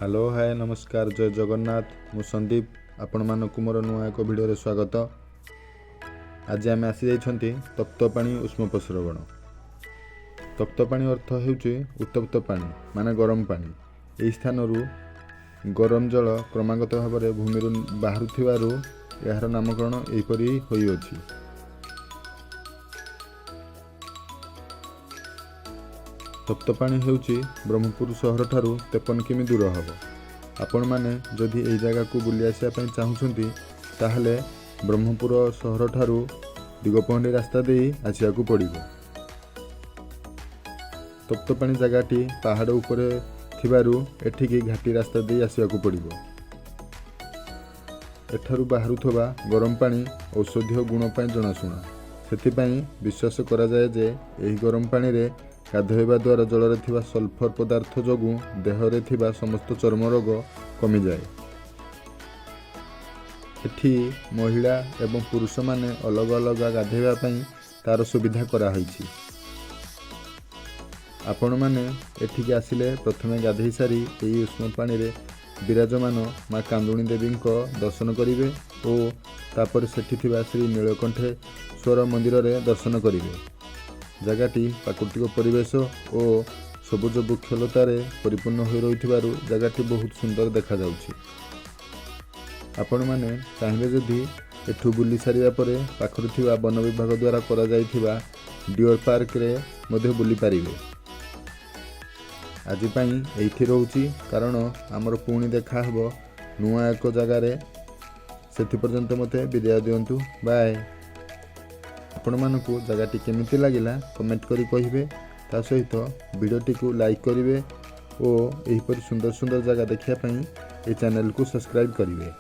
Hello hi नमस्कार जय जगन्नाथ मु संदीप आपण मानक मोर नुआ एक भिडियो स्वागत। आज आम आसी जाइछंती तप्तपाणी उष्म प्रस्रवण। तप्तपाणी अर्थ हेउची उत्तप्त पानी माने गरम पानी। एही स्थानरू गरम जल क्रमागत भाव में भूमि बाहरुथिबारु एहार नामकरण एहिपरि होइअछि। तप्तपाणी हेउची ब्रह्मपुर सहर ठारू 53 किमी दूर हब। आपण माने जदि एही जगह को बुली आसिया पई चाहुछंती ताहले ब्रह्मपुर सहर ठारू दिगपहंडी रास्ता देई आसिया को पड़िबो। तप्तपाणी जगहटी पहाड़ उपरे थिबारु एठिकी घाटी रास्ता देई आसिया को पड़िबो। एठारू बाहरुथबा गरम पानी औषधीय गुण पई जनाशुना। सेथिपई विश्वास करा जाए जे एही गरम पानी रे गाधोइबा द्वारा जलरे थिबा सल्फर पदार्थ जोगु देहरे थिबा समस्त चर्म रोग कमी जाए। एठी महिला एवं पुरुष माने अलग अलग गाधोइबा पई तार सुविधा करा होईछि। आपण माने एठिके आसिले प्रथमे गाधोई सारी एही उष्ण पानी रे विराजमान माँ कांदुणी देवी को दर्शन करिवे और तापर सेठी थिबा श्री नीलकंठेश्वर मंदिर रे दर्शन करिवे। जगहटी प्राकृतिक परिवेश और सबुज वृक्षलतार परिपूर्ण हो रही जगहटी बहुत सुंदर देखा जाउछि। आपण माने चाहिए जदि एठू बुली सारिया परे पाखरे थिबा वन विभाग द्वारा करा जाइथिबा डियर पार्क रे मध्ये बुली पारिबे। आज पई एठी रहउछि कारण हमर पुणी देखा हबो नुआ एक जगह रे। सेति पर्यंत मते विदाय दियंतु बाय। आपण मानकु जगहटी केमिति लागिला कमेंट करी कहिबे। ता सहित वीडियोटी को लाइक करिवे और एहिपरि सुंदर सुंदर जगह देखिया पई ए चैनल को सब्सक्राइब करिवे।